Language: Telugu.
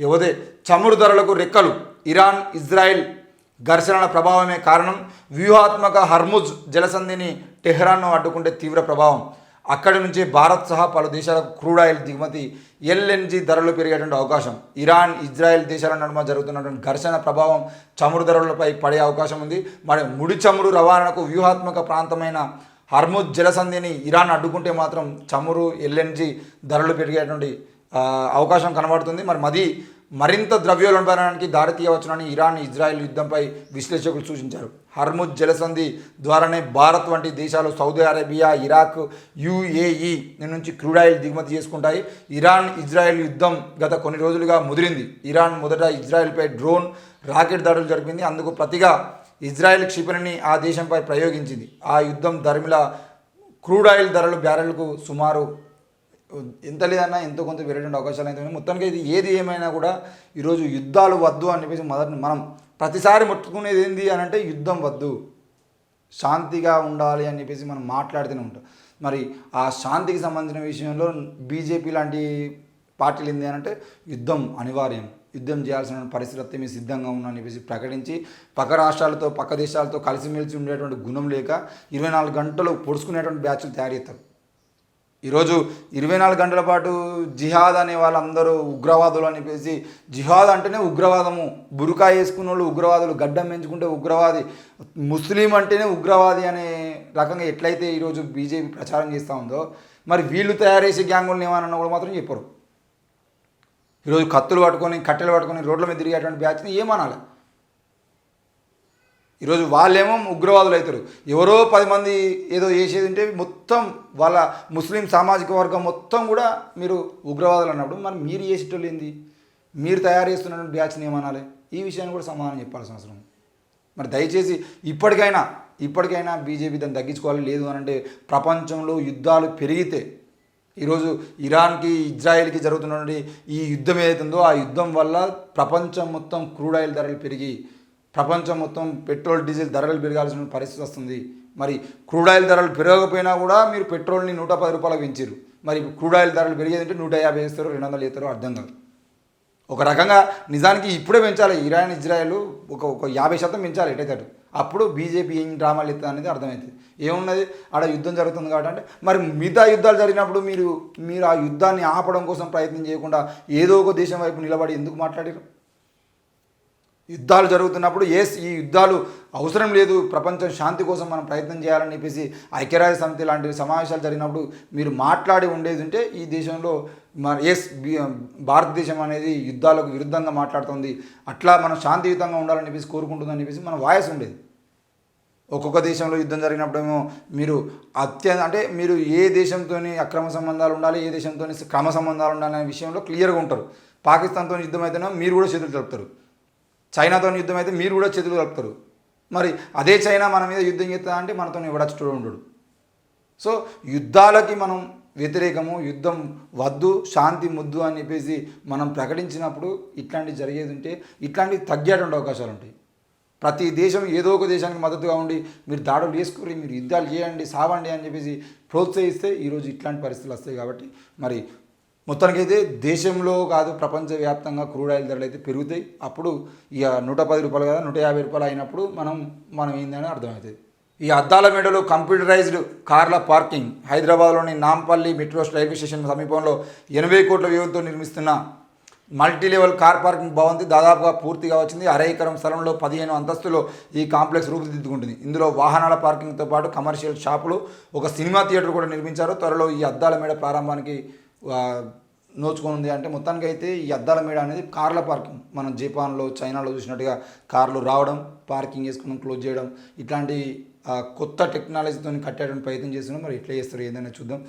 యువతే చమురు ధరలకు రెక్కలు. ఇరాన్ ఇజ్రాయెల్ ఘర్షణల ప్రభావమే కారణం. వ్యూహాత్మక హర్ముజ్ జలసంధిని టెహ్రాన్ను అడ్డుకుంటే తీవ్ర ప్రభావం. అక్కడి నుంచి భారత్ సహా పలు దేశాలకు క్రూడ్ ఆయిల్ దిగుమతి, ఎల్ఎన్జీ ధరలు పెరిగేటువంటి అవకాశం. ఇరాన్ ఇజ్రాయెల్ దేశాల నడుమ జరుగుతున్నటువంటి ఘర్షణ ప్రభావం చమురు ధరలపై పడే అవకాశం ఉంది. మరి ముడి చమురు రవాణాకు వ్యూహాత్మక ప్రాంతమైన హర్ముజ్ జలసంధిని ఇరాన్ అడ్డుకుంటే మాత్రం చమురు ఎల్ఎన్జీ ధరలు పెరిగేటువంటి అవకాశం కనబడుతుంది. మరింత ద్రవ్యోల్బణానికి దారితీయవచ్చునని ఇరాన్ ఇజ్రాయెల్ యుద్ధంపై విశ్లేషకులు సూచించారు. హర్ముజ్ జలసంధి ద్వారానే భారత్ వంటి దేశాలు సౌదీ అరేబియా, ఇరాక్, యుఏఈ నుంచి క్రూడ్ ఆయిల్ దిగుమతి చేసుకుంటాయి. ఇరాన్ ఇజ్రాయెల్ యుద్ధం గత కొన్ని రోజులుగా ముదిరింది. ఇరాన్ మొదట ఇజ్రాయెల్పై డ్రోన్, రాకెట్ దాడులు జరిపింది. అందుకు ప్రతిగా ఇజ్రాయెల్ క్షిపణిని ఆ దేశంపై ప్రయోగించింది. ఆ యుద్ధం ధర్మిలా క్రూడ్ ఆయిల్ ధరలు బ్యారెల్కు సుమారు ఎంత లేదన్నా ఎంతో కొంత పెరిగేటువంటి అవకాశాలు అయితే మొత్తానికి ఇది ఏది ఏమైనా కూడా ఈరోజు యుద్ధాలు వద్దు అని చెప్పేసి మనం ప్రతిసారి ముట్టుకునేది ఏంది అని అంటే యుద్ధం వద్దు, శాంతిగా ఉండాలి అని చెప్పేసి మనం మాట్లాడుతూనే ఉంటాం. మరి ఆ శాంతికి సంబంధించిన విషయంలో బీజేపీ లాంటి పార్టీలు ఏంది అని అంటే యుద్ధం అనివార్యం, యుద్ధం చేయాల్సిన పరిస్థితి వస్తే మేము సిద్ధంగా ఉన్నామని చెప్పేసి ప్రకటించి పక్క రాష్ట్రాలతో పక్క దేశాలతో కలిసిమెలిసి ఉండేటువంటి గుణం లేక 24 గంటలు పొడుచుకునేటువంటి బ్యాచ్లు తయారు చేస్తారు. ఈరోజు 24 గంటల పాటు జిహాద్ అనే వాళ్ళందరూ ఉగ్రవాదులు అని చెప్పేసి, జిహాద్ అంటేనే ఉగ్రవాదము, బురుకా వేసుకున్న వాళ్ళు ఉగ్రవాదులు, గడ్డం పెంచుకుంటే ఉగ్రవాది, ముస్లిం అంటేనే ఉగ్రవాది అనే రకంగా ఎట్లయితే ఈరోజు బీజేపీ ప్రచారం చేస్తూ ఉందో, మరి వీళ్ళు తయారు చేసే గ్యాంగులను ఏమన్నా కూడా మాత్రం చెప్పరు. ఈరోజు కత్తులు పట్టుకొని కట్టెలు పట్టుకొని రోడ్ల మీద తిరిగేటువంటి బ్యాచ్ని ఏమనాలి? ఈరోజు వాళ్ళేమో ఉగ్రవాదులు అవుతారు. ఎవరో 10 మంది ఏదో చేసేది ఉంటే మొత్తం వాళ్ళ ముస్లిం సామాజిక వర్గం మొత్తం కూడా మీరు ఉగ్రవాదులు అన్నప్పుడు మరి మీరు చేసేటోళ్ళు ఏంది? మీరు తయారు చేస్తున్న బ్యాచ్ని ఏమనాలి? ఈ విషయాన్ని కూడా సమాధానం చెప్పాల్సిన అవసరం. మరి దయచేసి ఇప్పటికైనా బీజేపీ దాన్ని తగ్గించుకోవాలి. లేదు అని అంటే ప్రపంచంలో యుద్ధాలు పెరిగితే ఈరోజు ఇరాన్కి ఇజ్రాయెల్కి జరుగుతున్నటువంటి ఈ యుద్ధం ఏదైతుందో ఆ యుద్ధం వల్ల ప్రపంచం మొత్తం క్రూడ్ ఆయిల్ ధరలు పెరిగి ప్రపంచం మొత్తం పెట్రోల్ డీజిల్ ధరలు పెరగాల్సిన పరిస్థితి వస్తుంది. మరి క్రూడ్ ఆయిల్ ధరలు పెరగకపోయినా కూడా మీరు పెట్రోల్ని 110 రూపాయలకు పెంచారు. మరి క్రూడ్ ఆయిల్ ధరలు పెరిగేదంటే 150 వేస్తారో 200 వేస్తారో అర్థం కాదు. ఒక రకంగా నిజానికి ఇప్పుడే పెంచాలి. ఇరాన్ ఇజ్రాయెల్ ఒక 50% పెంచాలి ఎటైతే అప్పుడు బీజేపీ ఏం డ్రామాలు ఎత్తుంది అనేది అర్థమవుతుంది. ఏమున్నది ఆడ యుద్ధం జరుగుతుంది కాబట్టి అంటే మరి మిగతా యుద్ధాలు జరిగినప్పుడు మీరు ఆ యుద్ధాన్ని ఆపడం కోసం ప్రయత్నం చేయకుండా ఏదో ఒక దేశం వైపు నిలబడి ఎందుకు మాట్లాడారు? యుద్ధాలు జరుగుతున్నప్పుడు ఈ యుద్ధాలు అవసరం లేదు, ప్రపంచం శాంతి కోసం మనం ప్రయత్నం చేయాలని చెప్పేసి ఐక్యరాజ్య సమితి లాంటి సమావేశాలు జరిగినప్పుడు మీరు మాట్లాడి ఉండేది ఉంటే ఈ దేశంలో భారతదేశం అనేది యుద్ధాలకు విరుద్ధంగా మాట్లాడుతుంది, అట్లా మనం శాంతియుతంగా ఉండాలని చెప్పేసి కోరుకుంటుందని చెప్పేసి మన వాయిస్ ఉండేది. ఒక్కొక్క దేశంలో యుద్ధం జరిగినప్పుడేమో మీరు ఏ దేశంతో అక్రమ సంబంధాలు ఉండాలి, ఏ దేశంతో క్రమ సంబంధాలు ఉండాలి అనే విషయంలో క్లియర్గా ఉంటారు. పాకిస్తాన్తో యుద్ధం అయితేనే మీరు కూడా చేతులు కలుపుతారు, చైనాతో యుద్ధం అయితే మీరు కూడా చేతులు కలుపుతారు. మరి అదే చైనా మన మీద యుద్ధం చేస్తా అంటే మనతో ఎవడచ్చుడు ఉండడు. సో యుద్ధాలకి మనం వ్యతిరేకము, యుద్ధం వద్దు, శాంతి ముద్దు అని చెప్పేసి మనం ప్రకటించినప్పుడు ఇట్లాంటివి జరిగేది ఉంటే ఇట్లాంటివి తగ్గేటువంటి అవకాశాలు ఉంటాయి. ప్రతి దేశం ఏదో ఒక దేశానికి మద్దతుగా ఉండి మీరు దాడులు చేసుకుని మీరు యుద్ధాలు చేయండి, సావండి అని చెప్పేసి ప్రోత్సహిస్తే ఈరోజు ఇట్లాంటి పరిస్థితులు వస్తాయి. కాబట్టి మరి మొత్తానికైతే దేశంలో కాదు ప్రపంచవ్యాప్తంగా క్రూడ్ ఆయిల్ ధరలు అయితే పెరుగుతాయి. అప్పుడు ఇక 110 రూపాయలు కదా 150 రూపాయలు అయినప్పుడు మనం ఏందని అర్థమవుతుంది. ఈ అద్దాల మేడలో కంప్యూటరైజ్డ్ కార్ల పార్కింగ్. హైదరాబాద్లోని నాంపల్లి మెట్రో రైల్వే స్టేషన్ సమీపంలో 80 కోట్ల వ్యయంతో నిర్మిస్తున్న మల్టీ లెవెల్ కార్ పార్కింగ్ భవంతి దాదాపుగా పూర్తిగా వచ్చింది. 1/2 ఎకరం స్థలంలో 15 అంతస్తులో ఈ కాంప్లెక్స్ రూపుదిద్దుకుంటుంది. ఇందులో వాహనాల పార్కింగ్తో పాటు కమర్షియల్ షాపులు, ఒక సినిమా థియేటర్ కూడా నిర్మించారు. త్వరలో ఈ అద్దాల మేడ ప్రారంభానికి నోచుకొని అంటే మొత్తానికి అయితే ఈ అద్దాల మేడ అనేది కార్ల పార్కింగ్, మనం జపాన్లో చైనాలో చూసినట్టుగా కార్లు రావడం, పార్కింగ్ చేసుకుని క్లోజ్ చేయడం, ఇట్లాంటి కొత్త టెక్నాలజీతో కట్టేయడానికి ప్రయత్నం చేస్తున్నాం. మరి ఎట్లా చేస్తారు ఏంటనే చూద్దాం.